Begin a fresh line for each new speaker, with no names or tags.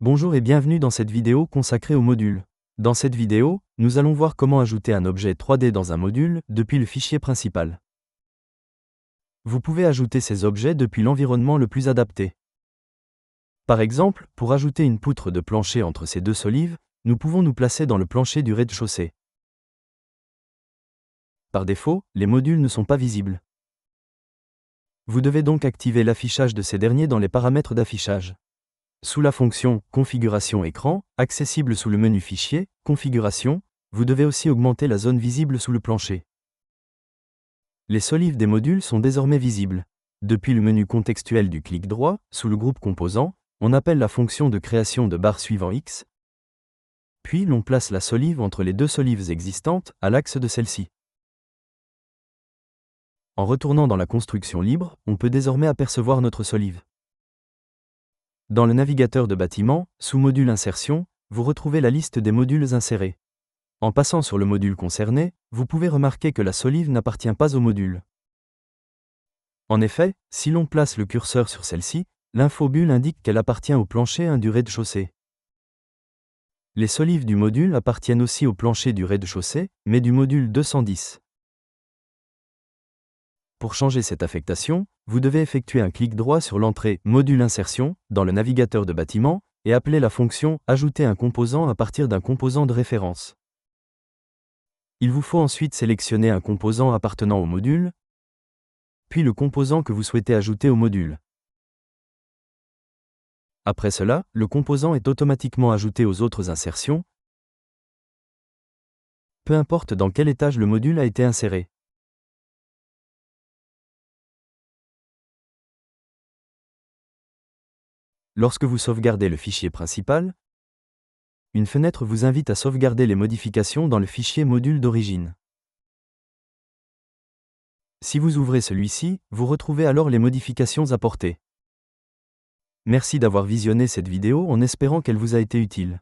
Bonjour et bienvenue dans cette vidéo consacrée aux modules. Dans cette vidéo, nous allons voir comment ajouter un objet 3D dans un module depuis le fichier principal. Vous pouvez ajouter ces objets depuis l'environnement le plus adapté. Par exemple, pour ajouter une poutre de plancher entre ces deux solives, nous pouvons nous placer dans le plancher du rez-de-chaussée. Par défaut, les modules ne sont pas visibles. Vous devez donc activer l'affichage de ces derniers dans les paramètres d'affichage. Sous la fonction « Configuration écran », accessible sous le menu Fichier, Configuration, vous devez aussi augmenter la zone visible sous le plancher. Les solives des modules sont désormais visibles. Depuis le menu contextuel du clic droit, sous le groupe Composants, on appelle la fonction de création de barre suivant X, puis l'on place la solive entre les deux solives existantes, à l'axe de celle-ci. En retournant dans la construction libre, on peut désormais apercevoir notre solive. Dans le navigateur de bâtiment, sous module Insertion, vous retrouvez la liste des modules insérés. En passant sur le module concerné, vous pouvez remarquer que la solive n'appartient pas au module. En effet, si l'on place le curseur sur celle-ci, l'infobulle indique qu'elle appartient au plancher 1 du rez-de-chaussée. Les solives du module appartiennent aussi au plancher du rez-de-chaussée, mais du module 210. Pour changer cette affectation, vous devez effectuer un clic droit sur l'entrée « Module Insertion » dans le navigateur de bâtiment et appeler la fonction « Ajouter un composant à partir d'un composant de référence ». Il vous faut ensuite sélectionner un composant appartenant au module, puis le composant que vous souhaitez ajouter au module. Après cela, le composant est automatiquement ajouté aux autres insertions, peu importe dans quel étage le module a été inséré. Lorsque vous sauvegardez le fichier principal, une fenêtre vous invite à sauvegarder les modifications dans le fichier module d'origine. Si vous ouvrez celui-ci, vous retrouvez alors les modifications apportées. Merci d'avoir visionné cette vidéo en espérant qu'elle vous a été utile.